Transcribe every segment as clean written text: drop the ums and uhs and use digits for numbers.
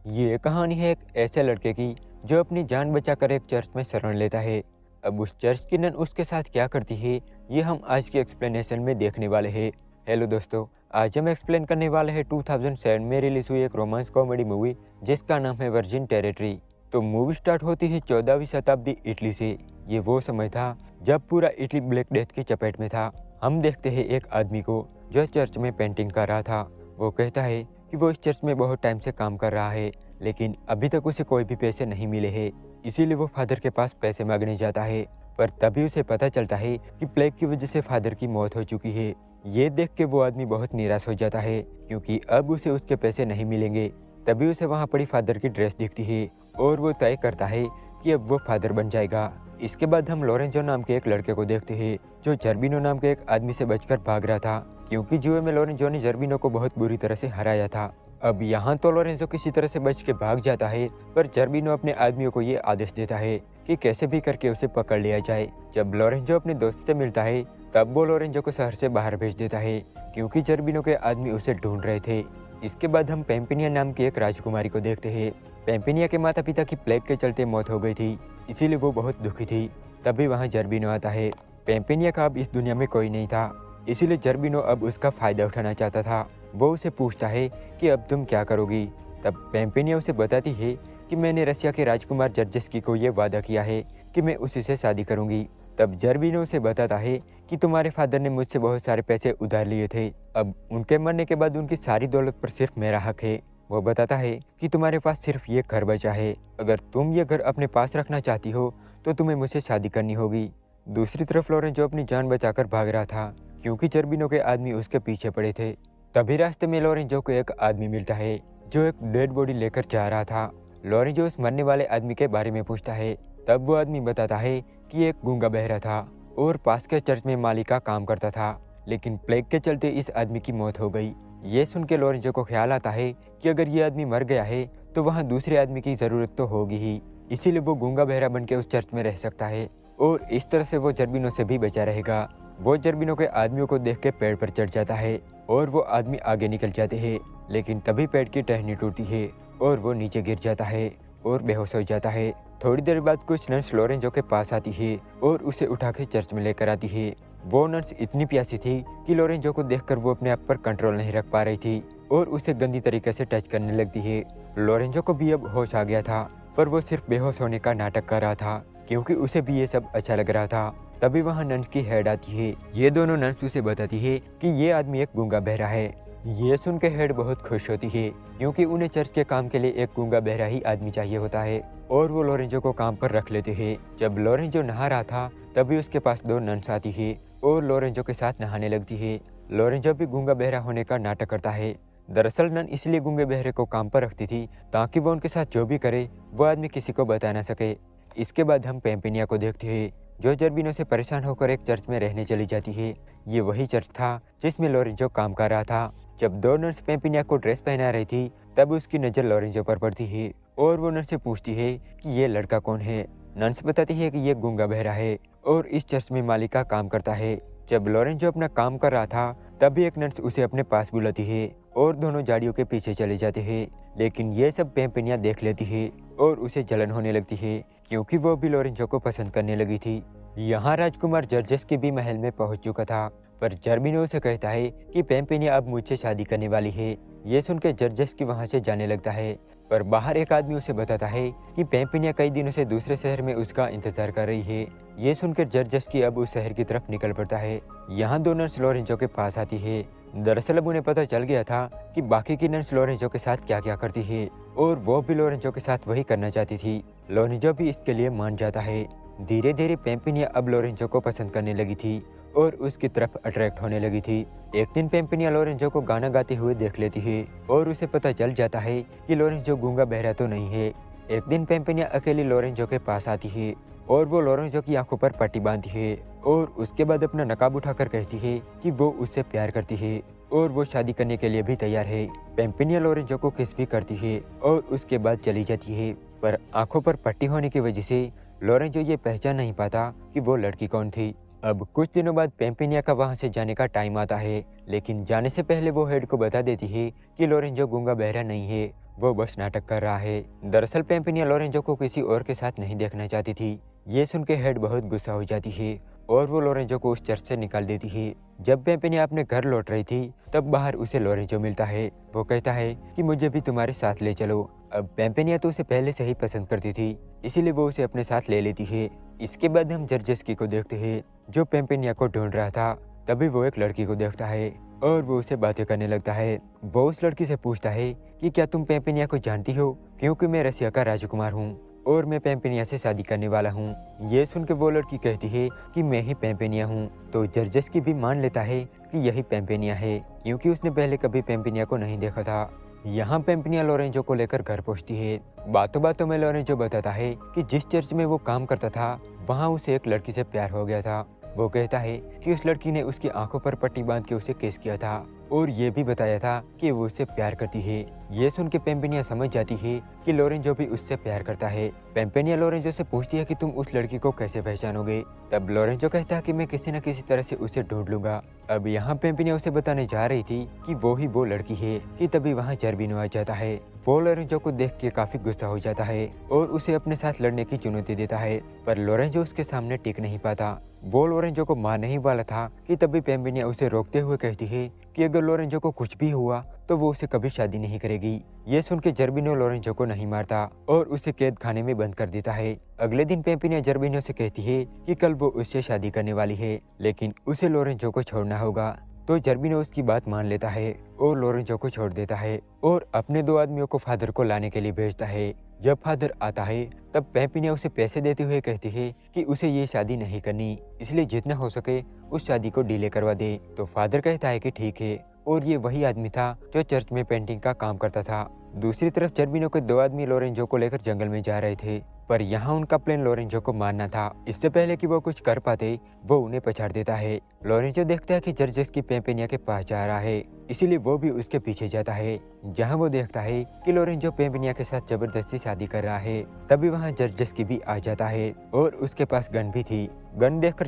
ये कहानी है एक ऐसे लड़के की जो अपनी जान बचाकर एक चर्च में शरण लेता है। अब उस चर्च की नन उसके साथ क्या करती है, ये हम आज की एक्सप्लेनेशन में देखने वाले हैं। हेलो दोस्तों, आज हम एक्सप्लेन करने वाले हैं 2007 में रिलीज हुई एक रोमांस कॉमेडी मूवी जिसका नाम है वर्जिन टेरिटरी। तो मूवी स्टार्ट होती है 14वीं शताब्दी इटली से। ये वो समय था जब पूरा इटली ब्लैक डेथ की चपेट में था। हम देखते हैं एक आदमी को जो चर्च में पेंटिंग कर रहा था। वो कहता है कि वो इस चर्च में बहुत टाइम से काम कर रहा है, लेकिन अभी तक उसे कोई भी पैसे नहीं मिले हैं। इसीलिए वो फादर के पास पैसे मांगने जाता है। पर तभी उसे पता चलता है कि प्लेग की वजह से फादर की मौत हो चुकी है। ये देख के वो आदमी बहुत निराश हो जाता है क्योंकि अब उसे उसके पैसे नहीं मिलेंगे। तभी उसे वहाँ पड़ी फादर की ड्रेस दिखती है और वो तय करता है कि अब वो फादर बन जाएगा। इसके बाद हम लोरेंजो नाम के एक लड़के को देखते हैं जो जर्बिनो नाम के एक आदमी से बचकर भाग रहा था, क्योंकि जुए में लोरेंजो ने जर्बिनो को बहुत बुरी तरह से हराया था। अब यहाँ तो लोरेंजो किसी तरह से बच के भाग जाता है, पर जर्बिनो अपने आदमियों को ये आदेश देता है कि कैसे भी करके उसे पकड़ लिया जाए। जब लोरेंजो अपने दोस्त से मिलता है तब वो लोरेंजो को शहर से बाहर भेज देता है क्योंकि जर्बिनो के आदमी उसे ढूंढ रहे थे। इसके बाद हम पेम्पिनिया नाम की एक राजकुमारी को देखते हैं। पेम्पिनिया के माता पिता की प्लेग के चलते मौत हो गई थी, इसीलिए वो बहुत दुखी थी। तभी वहाँ जर्बिनो आता है। पेम्पिनिया का अब इस दुनिया में कोई नहीं था, इसीलिए जर्बिनो अब उसका फायदा उठाना चाहता था। वो उसे पूछता है कि अब तुम क्या करोगी। तब पेम्पिनिया उसे बताती है कि मैंने रसिया के राजकुमार जर्जेस्की को ये वादा किया है कि मैं उसी से शादी करूंगी। तब जर्बिनो उसे बताता है कि तुम्हारे फादर ने मुझसे बहुत सारे पैसे उधार लिए थे, अब उनके मरने के बाद उनकी सारी दौलत पर सिर्फ मेरा हक है। वो बताता है कि तुम्हारे पास सिर्फ ये घर बचा है, अगर तुम ये घर अपने पास रखना चाहती हो तो तुम्हें मुझसे शादी करनी होगी। दूसरी तरफ लोरेंजो अपनी जान बचाकर भाग रहा था क्योंकि जर्बिनो के आदमी उसके पीछे पड़े थे। तभी रास्ते में लोरेंजो को एक आदमी मिलता है जो एक डेड बॉडी लेकर जा रहा था। लोरेंजो उस मरने वाले आदमी के बारे में पूछता है। तब वो आदमी बताता है कि एक गूंगा बहरा था और पास के चर्च में माली का काम करता था, लेकिन प्लेग के चलते इस आदमी की मौत हो गई। ये सुन के लोरेंजो को ख्याल आता है कि अगर ये आदमी मर गया है तो वहाँ दूसरे आदमी की ज़रूरत तो होगी ही, इसीलिए वो गूंगा बहरा बन के उस चर्च में रह सकता है और इस तरह से वो जर्बिनो से भी बचा रहेगा। वो जर्बिनो के आदमियों को देख के पेड़ पर चढ़ जाता है और वो आदमी आगे निकल जाते हैं, लेकिन तभी पेड़ की टहनी टूटती है और वो नीचे गिर जाता है और बेहोश हो जाता है। थोड़ी देर बाद कुछ नर्स लोरेंजो के पास आती है और उसे उठा के चर्च में लेकर आती है। वो नर्स इतनी प्यासी थी कि लोरेंजो को देखकर वो अपने आप पर कंट्रोल नहीं रख पा रही थी और उसे गंदी तरीके से टच करने लगती है। लोरेंजो को भी अब होश आ गया था, पर वो सिर्फ बेहोश होने का नाटक कर रहा था क्योंकि उसे भी ये सब अच्छा लग रहा था। तभी वहाँ नंस की हेड आती है। ये दोनों नंस उसे बताती है कि ये आदमी एक गूंगा बहरा है। ये सुन के हेड बहुत खुश होती है क्योंकि उन्हें चर्च के काम के लिए एक गूंगा बहरा ही आदमी चाहिए होता है और वो लोरेंजो को काम पर रख लेते हैं। जब लोरेंजो नहा रहा था तभी उसके पास दो नंस आती है और लोरेंजो के साथ नहाने लगती है। लोरेंजो भी गूंगा बहरा होने का नाटक करता है। दरअसल नन इसलिए गूंगे बहरे को काम पर रखती थी ताकि वो उनके साथ जो भी करे वो आदमी किसी को बता ना सके। इसके बाद हम पेम्पिनिया को देखते हैं जो जर्बिनो से परेशान होकर एक चर्च में रहने चली जाती है। ये वही चर्च था जिसमें लोरेंजो काम कर रहा था। जब दो नर्स पेम्पिनिया को ड्रेस पहना रही थी तब उसकी नज़र लोरेंजो पर पड़ती है और वो नर्स से पूछती है कि ये लड़का कौन है। नर्स बताती है कि ये गूंगा बहरा है और इस चर्च में माली का काम करता है। जब लोरेंजो अपना काम कर रहा था तभी एक नर्स उसे अपने पास बुलाती है और दोनों झाड़ियों के पीछे चले जाते हैं, लेकिन ये सब पेम्पिनिया देख लेती है और उसे जलन होने लगती है क्योंकि वो भी लोरेंजो को पसंद करने लगी थी। यहाँ राजकुमार जर्जेस के भी महल में पहुंच चुका था, पर जर्बिनो से कहता है कि पेम्पिनिया अब मुझसे शादी करने वाली है। ये सुनकर जर्जेस की वहाँ से जाने लगता है, पर बाहर एक आदमी उसे बताता है कि पेम्पिनिया कई दिनों से दूसरे शहर में उसका इंतजार कर रही है। ये सुनकर जर्जेस की अब उस शहर की तरफ निकल पड़ता है। यहाँ दो नर्स लोरेंजो के पास आती है। दरअसल अब उन्हें पता चल गया था कि बाकी की नर्स लोरेंजो के साथ क्या क्या करती है और वो भी लोरेंजो के साथ वही करना चाहती थी। लोरेंजो भी इसके लिए मान जाता है। धीरे धीरे पेम्पिनिया अब लोरेंजो को पसंद करने लगी थी और उसकी तरफ अट्रैक्ट होने लगी थी। एक दिन पेम्पिनिया लोरेंजो को गाना गाते हुए देख लेती है और उसे पता चल जाता है कि लोरेंजो गूंगा बहरा तो नहीं है। एक दिन पेम्पिनिया अकेली लोरेंजो के पास आती है और वो लोरेंजो की आंखों पर पट्टी बांधती है और उसके बाद अपना नकाब उठाकर कहती है कि वो उससे प्यार करती है और वो शादी करने के लिए भी तैयार है। पेम्पिनिया लोरेंजो को किस भी करती है और उसके बाद चली जाती है, पर आंखों पर पट्टी होने की वजह से लोरेंजो ये पहचान नहीं पाता कि वो लड़की कौन थी। अब कुछ दिनों बाद पेम्पिनिया का वहाँ से जाने का टाइम आता है, लेकिन जाने से पहले वो हेड को बता देती है कि लोरेंजो गूंगा बहरा नहीं है वो बस नाटक कर रहा है। दरअसल पेम्पिनिया लोरेंजो को किसी और के साथ नहीं देखना चाहती थी। ये सुन के हेड बहुत गुस्सा हो जाती है और वो लोरेंजो को उस चर्च से निकाल देती है। जब पेम्पिनिया अपने घर लौट रही थी तब बाहर उसे लोरेंजो मिलता है। वो कहता है कि मुझे भी तुम्हारे साथ ले चलो। अब पेम्पिनिया तो उसे पहले से ही पसंद करती थी, इसीलिए वो उसे अपने साथ ले लेती है। इसके बाद हम जर्जेस्की को देखते हैं जो पेम्पिनिया को ढूंढ रहा था। तभी वो एक लड़की को देखता है और वो उससे बातें करने लगता है। वो उस लड़की से पूछता है कि क्या तुम पेम्पिनिया को जानती हो, क्योंकि मैं रसिया का राजकुमार हूँ और मैं पेम्पिनिया से शादी करने वाला हूँ। ये सुन के वो लड़की कहती है कि मैं ही पेम्पिनिया हूँ। तो जर्जेस्की भी मान लेता है कि यही पेम्पिनिया है, क्योंकि उसने पहले कभी पेम्पिनिया को नहीं देखा था। यहाँ पेम्पिनिया लोरेंजो को लेकर घर पहुँचती है। बातों बातों में लोरेंजो बताता है कि जिस चर्च में वो काम करता था वहाँ उसे एक लड़की से प्यार हो गया था। वो कहता है कि उस लड़की ने उसकी आंखों पर पट्टी बांध के उसे किस किया था और ये भी बताया था कि वो उससे प्यार करती है। ये सुन के पेम्पिनिया समझ जाती है कि लोरेंजो भी उससे प्यार करता है। पेम्पिनिया लोरेंजो से पूछती है कि तुम उस लड़की को कैसे पहचानोगे। तब लोरेंजो कहता है कि मैं किसी न किसी तरह से उसे ढूंढ लूंगा। अब यहाँ पेम्पिनिया उसे बताने जा रही थी कि वो लड़की है कि तभी वहाँ जर्बिनो आ जाता है। वो लोरेंजो को देख के काफी गुस्सा हो जाता है और उसे अपने साथ लड़ने की चुनौती देता है, पर लोरेंजो उसके सामने टिक नहीं पाता। वो लोरेंजो को मारने ही वाला था कि तभी पेम्पिनिया उसे रोकते हुए कहती है कि अगर लोरेंजो को कुछ भी हुआ तो वो उसे कभी शादी नहीं करेगी। ये सुन के जर्बिनो लोरेंजो को नहीं मारता और उसे कैद खाने में बंद कर देता है। अगले दिन पेम्पिनिया जर्बिनो से कहती है कि कल वो उससे शादी करने वाली है, लेकिन उसे लोरेंजो को छोड़ना होगा। तो जर्बिनो उसकी बात मान लेता है और लोरेंजो को छोड़ देता है और अपने 2 आदमियों को फादर को लाने के लिए भेजता है। जब फादर आता है तब पेम्पिनिया उसे पैसे देते हुए कहती है कि उसे ये शादी नहीं करनी, इसलिए जितना हो सके उस शादी को डिले करवा दे। तो फादर कहता है कि ठीक है, और ये वही आदमी था जो चर्च में पेंटिंग का काम करता था। दूसरी तरफ जर्बिनो के 2 आदमी लोरेंजो को लेकर जंगल में जा रहे थे, पर यहाँ उनका प्लान लोरेंजो को मारना था। इससे पहले कि वो कुछ कर पाते वो उन्हें पछाड़ देता है। लोरेंजो देखता है कि जर्जेस्की पेम्पिनिया के पास जा रहा है, इसीलिए वो भी उसके पीछे जाता है। जहाँ वो देखता है कि लोरेंजो पेम्पिनिया के साथ जबरदस्ती शादी कर रहा है। तभी वहाँ जर्जेस्की भी आ जाता है और उसके पास गन भी थी। गन देखकर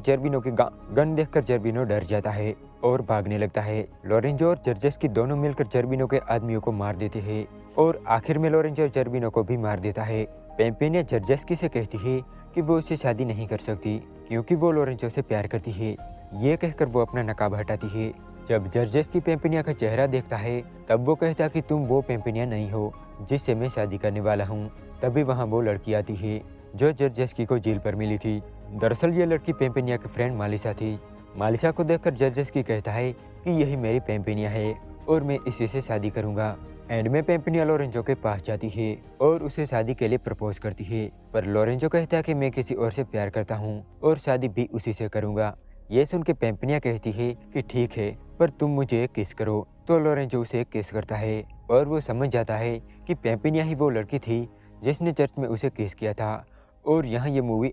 जर्बिनो डर जाता है और भागने लगता है। लोरेंजो और जर्जेस्की दोनों मिलकर जर्बिनो के आदमियों को मार देते हैं और आखिर में लोरेंजो और जर्बिनो को भी मार देता है। पेम्पिनिया जर्जेस्की से कहती है कि वो उससे शादी नहीं कर सकती क्योंकि वो लोरेंजो से प्यार करती है। ये कहकर वो अपना नकाब हटाती है। जब जर्जेस्की पेम्पिनिया का चेहरा देखता है तब वो कहता है कि तुम वो पेम्पिनिया नहीं हो जिससे मैं शादी करने वाला हूँ। तभी वहाँ वो लड़की आती है जो जर्जेस्की को जेल पर मिली थी। दरअसल ये लड़की पेम्पिनिया की फ्रेंड मालिसा थी। मालिसा को देखकर जर्जेस्की कहता है कि यही मेरी पेम्पिनिया है और मैं इसी से शादी करूँगा। एंड में पेम्पिनिया लोरेंजो के पास जाती है और उसे शादी के लिए प्रपोज करती है, पर लोरेंजो कहता है कि मैं किसी और से प्यार करता हूँ और शादी भी उसी से करूँगा। ये सुन के पेम्पिनिया कहती है कि ठीक है, पर तुम मुझे एक किस करो। तो लोरेंजो उसे एक किस करता है और वो समझ जाता है कि पेम्पिनिया ही वो लड़की थी जिसने चर्च में उसे किस किया था। और यहाँ ये मूवी